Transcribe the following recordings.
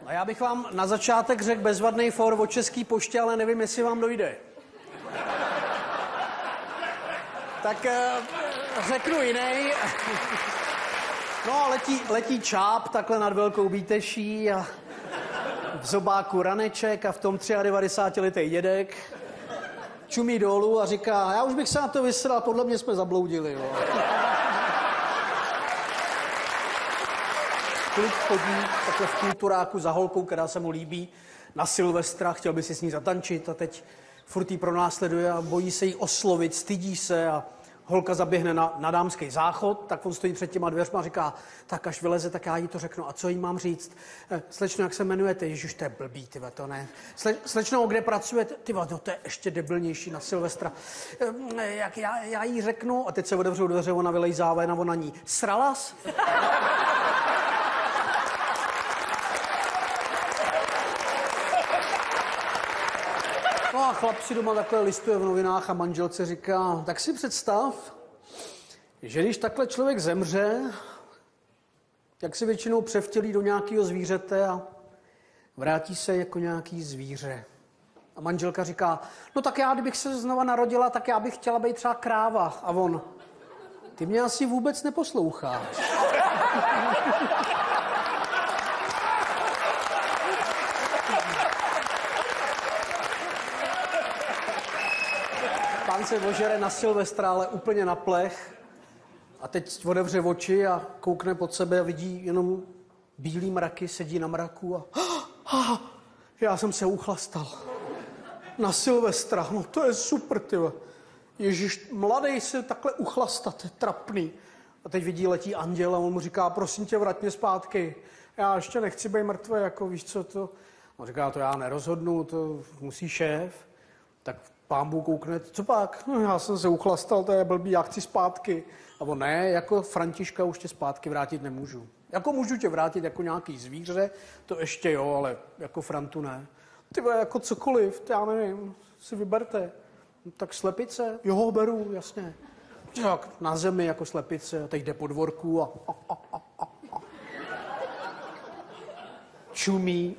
A já bych vám na začátek řekl bezvadný for od České poště, ale nevím, jestli vám dojde. Tak řeknu jiný. No, letí čáp takhle nad Velkou Bíteší a v zobáku raneček a v tom 93letý dědek čumí dolů a říká, já už bych se na to vysral, podle mě jsme zabloudili. Jo. Kluk chodí takhle v kulturáku za holkou, která se mu líbí, na Silvestra, chtěl by si s ní zatančit a teď furt jí pronásleduje a bojí se jí oslovit, stydí se a holka zaběhne na dámský záchod, tak on stojí před těma dveřma a říká, tak až vyleze, tak já jí to řeknu. A co jí mám říct? Slečno, jak se jmenujete? Ježiš, to je blbý, tyva, to ne. Slečno, kde pracujete? Tyva, no to je ještě debilnější na Silvestra. Jak já jí řeknu, a teď se otevřou dveře, ona vylejzá ven a ona ní. Sralas? No a chlap si doma takhle listuje v novinách a manželce říká, tak si představ, že když takhle člověk zemře, jak se většinou převtělí do nějakého zvířete a vrátí se jako nějaký zvíře. A manželka říká, no tak já, kdybych se znova narodila, tak já bych chtěla být třeba kráva. A on, ty mě asi vůbec neposloucháš. Pán se ožere na Silvestra, ale úplně na plech. A teď otevře oči a koukne pod sebe a vidí jenom bílý mraky, sedí na mraku a já jsem se uchlastal. Na Silvestra, no to je super, tyhle. Ježíš, mladej se takhle uchlastat, je trapný. A teď vidí, letí anděl a on mu říká, prosím tě, vrať mě zpátky. Já ještě nechci být mrtvý, jako víš co to. On říká, to já nerozhodnu, to musí šéf. Tak Pán Bůh koukne, co pak? No, já jsem se uchlastal, to je blbý, já chci zpátky. A on ne, jako Františka už tě zpátky vrátit nemůžu. Jako můžu tě vrátit jako nějaký zvíře, to ještě jo, ale jako Frantu ne. Ty vole, jako cokoliv, já nevím, si vyberte. No, tak slepice, jo, beru, jasně. Tak na zemi jako slepice, a teď jde po dvorku a čumí.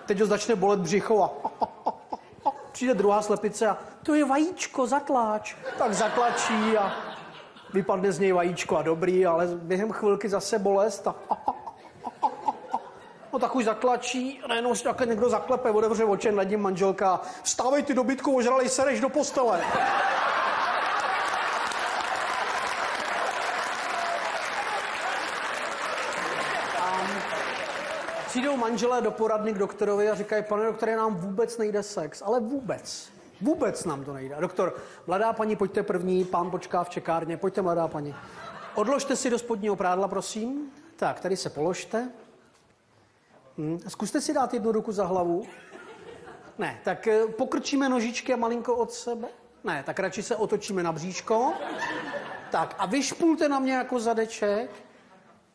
Teď ho začne bolet břicho a přijde druhá slepice a to je vajíčko, zatláč. Tak zatlačí a vypadne z něj vajíčko a dobrý, ale během chvilky zase bolest a no tak už zatlačí a najednou si takhle někdo zaklepe, otevře oči, nad ním manželka. Vstávej ty dobytku, ožralej sereš do postele. Přijdou manželé do poradny k doktorovi a říkají, pane doktore, nám vůbec nejde sex, ale vůbec. Vůbec nám to nejde. A doktor, mladá paní, pojďte první, pán počká v čekárně, pojďte mladá paní. Odložte si do spodního prádla, prosím. Tak, tady se položte. Zkuste si dát jednu ruku za hlavu. Ne, tak pokrčíme nožičky a malinko od sebe. Ne, tak radši se otočíme na bříško. Tak a vyšpulte na mě jako zadeček.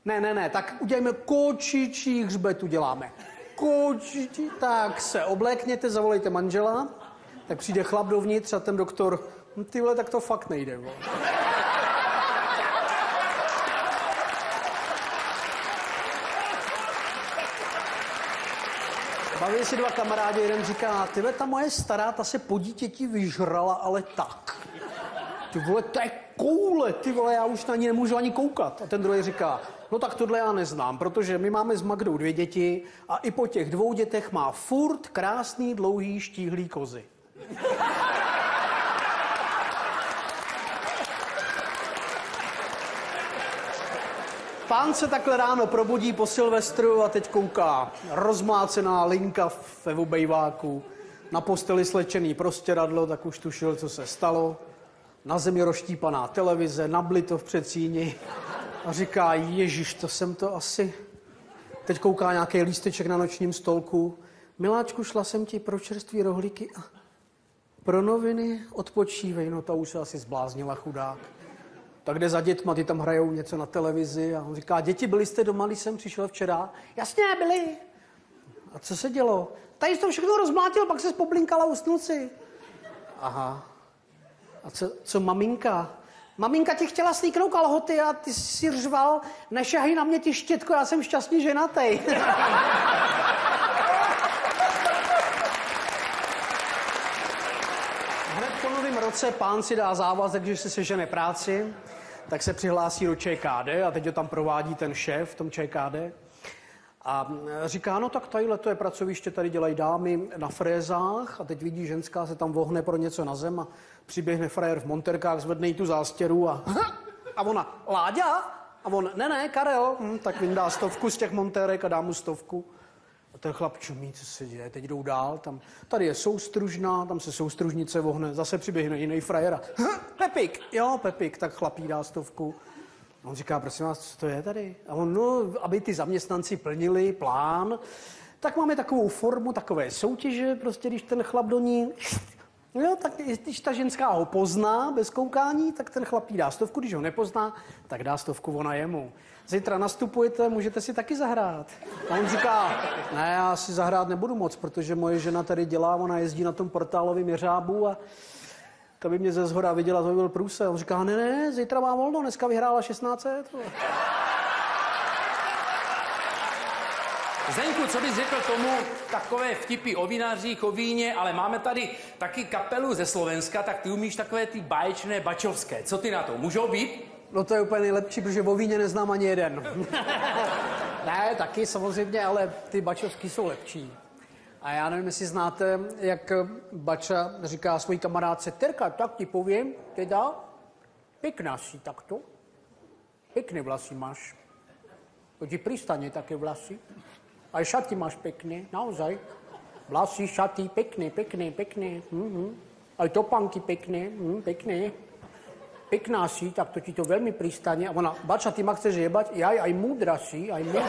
Ne, tak udělejme kočičí hřbet, uděláme. Kočičí, tak se oblékněte, zavolejte manžela, tak přijde chlap dovnitř a ten doktor, ty vole, tak to fakt nejde. Vole. Baví si dva kamarádi, jeden říká, tyhle, ta moje stará, ta se po dítěti vyžrala, ale tak. Ty vole, to je koule, ty vole, já už na ní nemůžu ani koukat. A ten druhý říká, no tak tohle já neznám, protože my máme s Magdou 2 děti a i po těch 2 dětech má furt krásný, dlouhý, štíhlý kozy. Pán se takhle ráno probudí po Silvestru a teď kouká. Rozmlácená linka ve obejváku, na posteli slečený prostěradlo, tak už tušil, co se stalo. Na zemi rozštípaná televize, nablito v předsíni a říká, ježiš, to jsem to asi. Teď kouká nějaký lísteček na nočním stolku. Miláčku, šla jsem ti pro čerství rohlíky a pro noviny odpočívej. No to už se asi zbláznila, chudák. Tak jde za dětma, ty tam hrajou něco na televizi a on říká, děti, byli jste doma, když jsem přišel včera? Jasně, byli. A co se dělo? Tady jsi to všechno rozmlátil, pak se spoblinkala, usnul si. Aha. A co maminka? Maminka ti chtěla slíknout kalhoty a ty si řval, nešahej na mě ty štětko, já jsem šťastně ženatej. Hned po novém roce pán si dá závazek, že se sežene práci, tak se přihlásí do ČKD a teď ho tam provádí ten šéf v tom ČKD. A říká, no tak tadyhle to je pracoviště, tady dělají dámy na frézách a teď vidí ženská se tam vohne pro něco na zem a přiběhne frajer v monterkách, zvedne jí tu zástěru a ona, Láďa? A on, ne, Karel. Tak vyndá 100 z těch montérek a dá mu 100. A ten chlap čumí, co se děje, teď jdou dál, tady je soustružná, tam se soustružnice vohne, zase přiběhne jiný frajer a Pepik, jo, Pepik, tak chlap jí dá 100. A on říká, prosím vás, co to je tady? A on, no, aby ty zaměstnanci plnili plán, tak máme takovou formu, takové soutěže, prostě když ten chlap do ní, jo, tak když ta ženská ho pozná bez koukání, tak ten chlap jí dá 100, když ho nepozná, tak dá 100 ona jemu. Zítra nastupujete, můžete si taky zahrát. A on říká, ne, já si zahrát nebudu moc, protože moje žena tady dělá, ona jezdí na tom portálovém jeřábu a to by mě ze zhora viděla, to by byl průse. On říká, ne, zítra má volno, dneska vyhrála 1600. Zdeňku, co bys řekl tomu, takové vtipy o vinařích, o víně, ale máme tady taky kapelu ze Slovenska, tak ty umíš takové ty báječné bačovské. Co ty na to? Můžou být? No to je úplně nejlepší, protože o víně neznám ani jeden. Ne, taky samozřejmě, ale ty bačovský jsou lepší. A já nevím, jestli znáte, jak Bača říká svojí kamarádce, Terka, tak ti povím, teda, pěkná si takto, pěkné vlasy máš. To ti pristane také vlasy. Aj šaty máš pekné, naozaj. Vlasy, šaty, pekné. Aj topánky pekné, pekné. Pekná si, tak to ti to veľmi pristane. A ona, Bača, ty ma chceš jebať? Aj múdra si, aj múdra.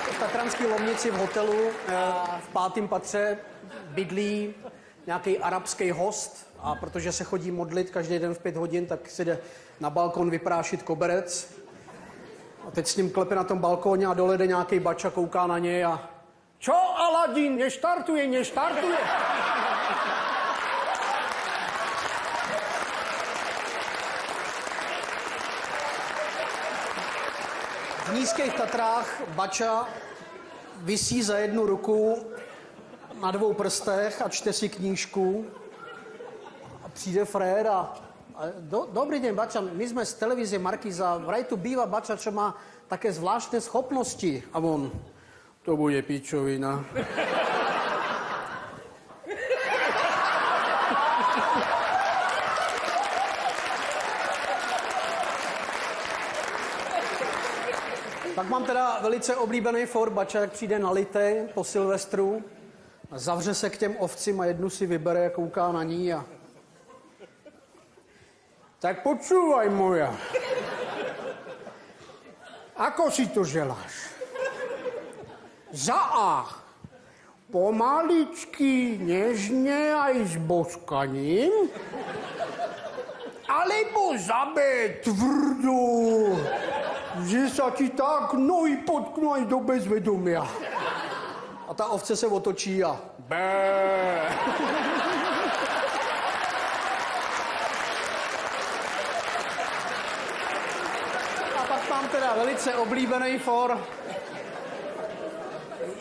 V tatranský Lomnici v hotelu v 5. patře bydlí nějaký arabský host a protože se chodí modlit každý den v 5 hodin, tak si jde na balkon vyprášit koberec. A teď s ním klepe na tom balkóně a dole jde nějaký Bača, kouká na něj a čo, Aladin, neštartuje. V nízkých Tatrách Bača visí za jednu ruku na 2 prstech a čte si knížku a přijde frér a dobrý den, Bača, my jsme z televize Markíza, vraj tu býva Bača, čo má také zvláštne schopnosti. A on, to bude pičovina. Tak mám teda velice oblíbený for, Bača, jak přijde na litej po Silvestru, a zavře se k těm ovcím a jednu si vybere a kouká na ní a tak počúvaj moja. Ako si to želáš? Za A. Pomaličky, nežne aj s boskaním. Alebo za B. Tvrdo. Že sa ti tak nohy potknú aj do bezvedomia. A ta ovce se otočí a B. Mám teda velice oblíbený for.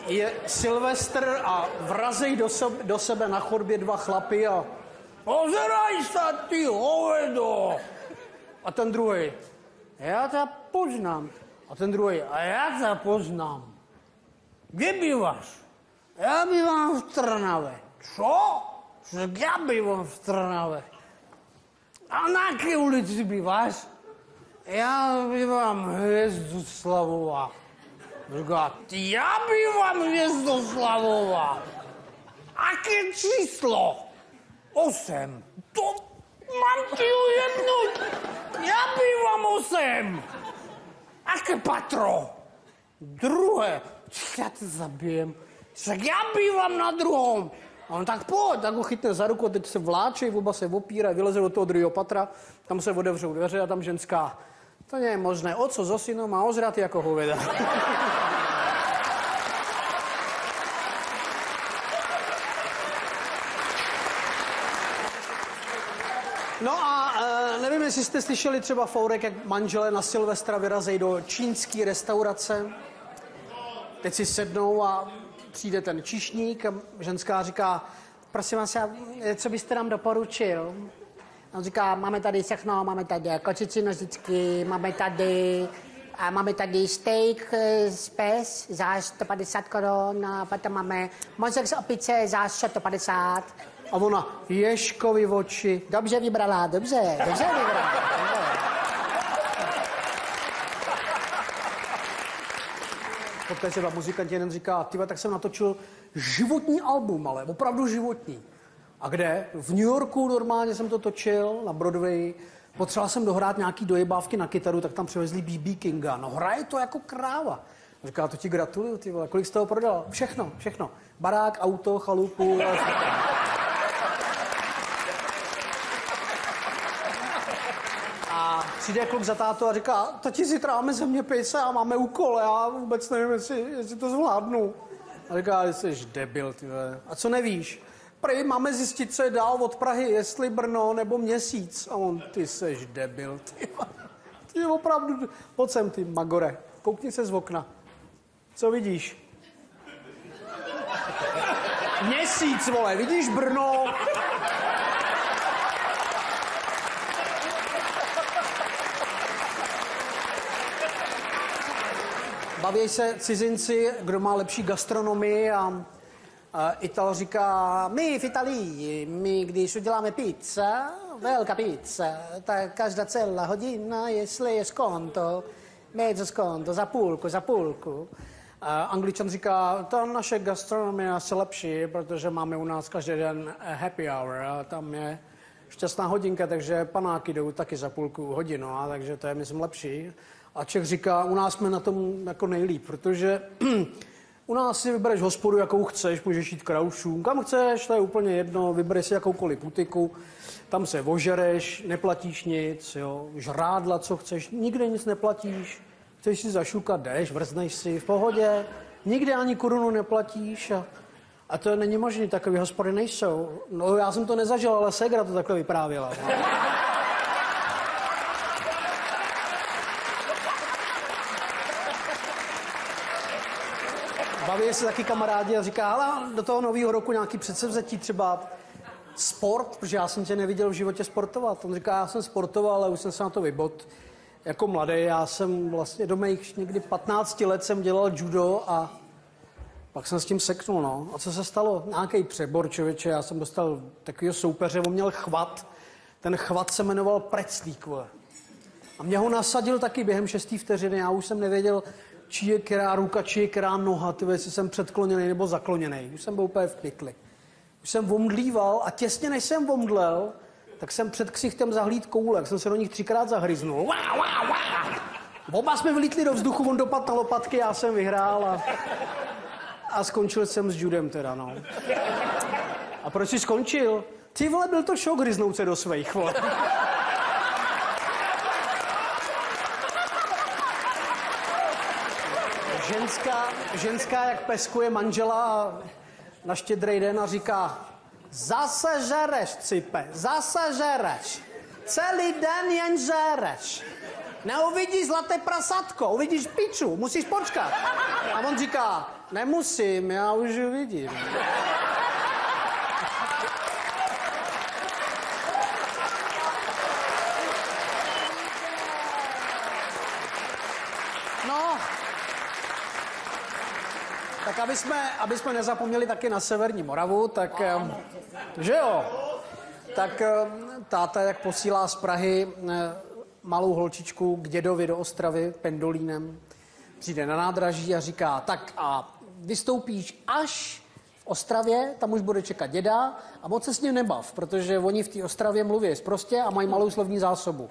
Je Silvestr a vrazej do sebe na chodbě 2 chlapy a pozeraj sa, ty hovedo. A ten druhý, já ťa poznám. A ten druhý, a já ťa poznám. Kde býváš? Já bývám v Trnave. Čo? Já bývám v Trnave. A na jaké ulici býváš? Já bývám Hviezdoslavová. Říká, já bývám Hviezdoslavová. Aké číslo? 8. To mám ti ujednúť. Já bývám 8. Aké patro? 2. Já to zabijem. Však já bývám na 2. A on tak pojď, tak ho chytne za ruku, teď se vláčej, oba se opírají, vyleze do toho 2. patra, tam se otevřou dveře a tam ženská. To nie je možné. Oco so synom a ozratý ako hoveda. No a nevím, jestli jste slyšeli třeba Fourek, jak manželé na Silvestra vyrazejí do čínské restaurace. Teď si sednou a přijde ten číšník a ženská říká, prosím vás, co byste nám doporučil? On říká, máme tady všechno, máme tady kočičí nožičky, máme tady steak z pes za 150 korun, a potom máme mozek z opice za 150. A ona, Ježkovi oči. Dobře vybrala, dobře vybrala. Poté se muzikant jeden říká, tyva, tak jsem natočil životní album, ale opravdu životní. A kde? V New Yorku normálně jsem to točil, na Broadway. Potřeboval jsem dohrát nějaký dojebávky na kytaru, tak tam přivezli B.B. Kinga. No hraje to jako kráva. Říká, to ti gratuluju, ty vole, kolik jsi toho prodal? Všechno. Barák, auto, chalupu. A přijde kluk za tátu a říká, tati, zítra máme zeměpise a máme úkol, já vůbec nevím, jestli to zvládnu. A říká, jsi debil, ty vole. A co nevíš? Prý máme zjistit, co je dál od Prahy, jestli Brno nebo Měsíc. A on, ty seš debil, ty opravdu, pojď sem, ty magore, koukni se z okna. Co vidíš? Měsíc, vole, vidíš Brno? Baví se cizinci, kdo má lepší gastronomii a Ital říká, my v Italii, když uděláme pizza, velká pizza, tak každá celá hodina, jestli je skonto, mezzo skonto, za půlku. Angličan říká, ta naše gastronomie je asi lepší, protože máme u nás každý den happy hour a tam je šťastná hodinka, takže panáky jdou taky za půlku hodinu, takže to je, myslím, lepší. A Čech říká, u nás jsme na tom jako nejlíp, protože u nás si vybereš hospodu, jakou chceš, můžeš jít kraušům, kam chceš, to je úplně jedno, vybereš si jakoukoliv putiku, tam se ožereš, neplatíš nic, jo, žrádla, co chceš, nikde nic neplatíš, chceš si zašukat, jdeš, vrzneš si, v pohodě, nikde ani korunu neplatíš a to není možné, takové hospody nejsou. No já jsem to nezažil, ale ségra to takhle vyprávěla. No. Baví se taky kamarádi a říká, ale do toho nového roku nějaký předsevzetí, třeba sport, protože já jsem tě neviděl v životě sportovat. On říká, já jsem sportoval, ale už jsem se na to vybot. Jako mladý, já jsem vlastně do mých někdy 15 let jsem dělal judo a pak jsem s tím seknul, no. A co se stalo? Nějaký přebor, člověče, já jsem dostal takového soupeře, on měl chvat. Ten chvat se jmenoval preclík, vole. A mě ho nasadil taky během 6. vteřiny, já už jsem nevěděl, či je která ruka, či je která noha, ty jestli jsem předkloněný nebo zakloněný. Už jsem byl úplně v pytli. Už jsem omdlíval a těsně než jsem omdlel, tak jsem před ksichtem zahlíd koule, jak jsem se do nich 3krát zahryznul. Oba jsme vylítli do vzduchu, on dopadl na lopatky, já jsem vyhrál a skončil jsem s judem teda, no. A proč jsi skončil? Ty vole, byl to šok hryznout se do svých, vole. Ženská jak peskuje manžela na Štědrý den a říká, zase žereš, cipe, zase žereš. Celý den jen žereš. Neuvidíš zlaté prasátko, uvidíš piču, musíš počkat. A on říká, nemusím, já už uvidím. No, tak aby jsme nezapomněli taky na Severní Moravu, tak, že jo, tak táta, jak posílá z Prahy malou holčičku k dědovi do Ostravy pendolínem, přijde na nádraží a říká, tak a vystoupíš až v Ostravě, tam už bude čekat děda a moc se s ním nebav, protože oni v té Ostravě mluví sprostě a mají malou slovní zásobu.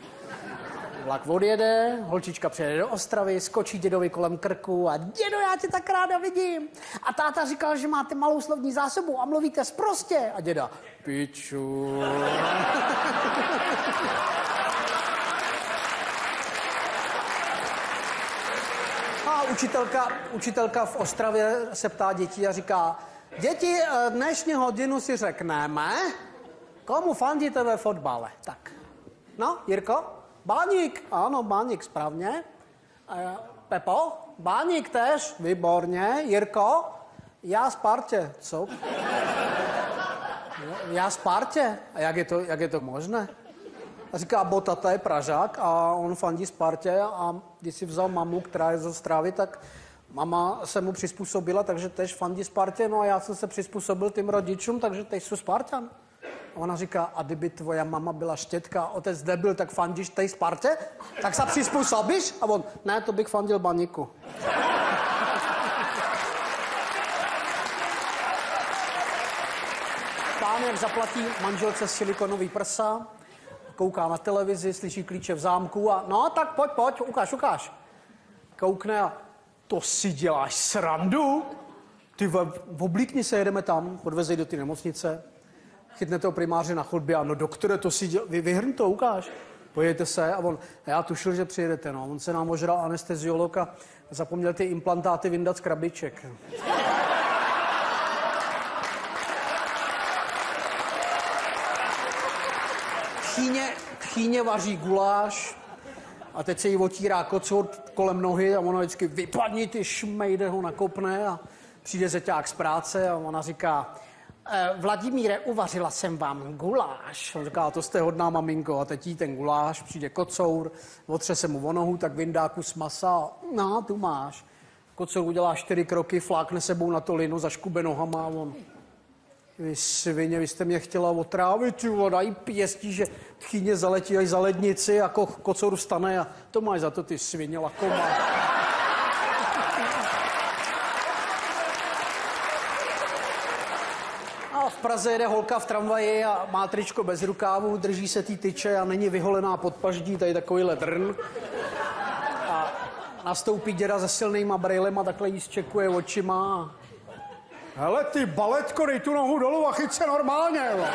Vlak odjede, holčička přijede do Ostravy, skočí dědovi kolem krku a dědo, já tě tak ráda vidím. A táta říkal, že máte malou slovní zásobu a mluvíte sprostě. A děda, piču. A učitelka v Ostravě se ptá dětí a říká, děti, dnešní hodinu si řekneme, komu fandíte ve fotbale. Tak. No, Jirko? Báník. Ano, Báník, správně. Pepo? Báník tež. Výborně. Jirko? Já Spartě. Co? Já Spartě? A jak je to možné? A říká, bo tata je Pražák a on fandí Spartě a když si vzal mamu, která je z Ostravy, tak mama se mu přizpůsobila, takže tež fandí Spartě, no a já jsem se přizpůsobil tím rodičům, takže tež jsou Spartan. A ona říká, a kdyby tvoja mama byla štětka a otec debil, tak fandíš tej Spartě? Tak se přizpůsobíš? A on, ne, to bych fandil Baníku. Pán, jak zaplatí manželce silikonový prsa, kouká na televizi, slyší klíče v zámku a no, tak pojď, ukáž. Koukne a to si děláš srandu? Ty oblíkni se, jedeme tam, odvezej do ty nemocnice, chytne toho primáře na chodbě a no doktore, to si děláš, vyhrň to, ukáž. Pojďte se a on, já tušil, že přijedete, no. On se nám ožral anesteziolog a zapomněl ty implantáty vyndat z krabiček. Tchýně vaří guláš a teď se jí otírá kocour kolem nohy a ona vždycky vypadni ty šmejde, ho nakopne a přijde zeťák z práce a ona říká, Vladimíre, uvařila jsem vám guláš. On říká, to jste hodná maminko a teď jí ten guláš, přijde kocour, otře se mu o nohu, tak vyndá kus masa, no, tu máš. Kocour udělá 4 kroky, flákne sebou na to linu, zaškube nohama a on... Vy svině, vy jste mě chtěla otrávit, dají pěstí, že tchýně zaletí až za lednici a kocour vstane a to máš za to ty svině lakomá. A v Praze jede holka v tramvaji a má tričko bez rukávu, drží se tý tyče a není vyholená pod paždí, tady takovýhle drn. A nastoupí děda se silnýma brejlema, takhle jí zčekuje očima. Hele ty baletko, dej tu nohu dolů a chyť se normálně, jo.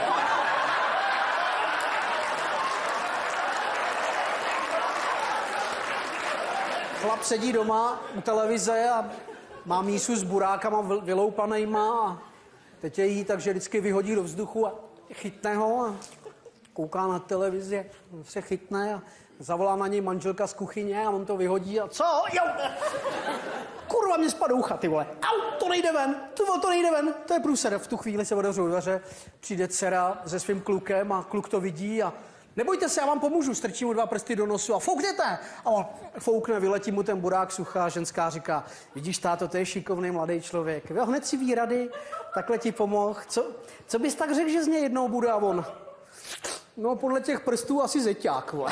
Chlap sedí doma u televize a má mísu s burákama vyloupanejma a teď je jí, takže vždycky vyhodí do vzduchu a chytne ho a kouká na televizi, se chytne a zavolá na něj manželka z kuchyně a on to vyhodí a co? Jo! Kurva, mě spadoucha, ty vole. Au, to nejde ven, to nejde ven. To je průser. V tu chvíli se otevřou dveře, přijde dcera se svým klukem a kluk to vidí a nebojte se, já vám pomůžu. Strčí mu 2 prsty do nosu a foukněte. A on foukne, vyletí mu ten burák suchá, ženská říká, vidíš, táto, to je šikovný mladý člověk. Jo, hned si ví rady, takhle ti pomohl. Co bys tak řekl, že z něj jednou bude a on? No, podle těch prstů asi zeťák, vole.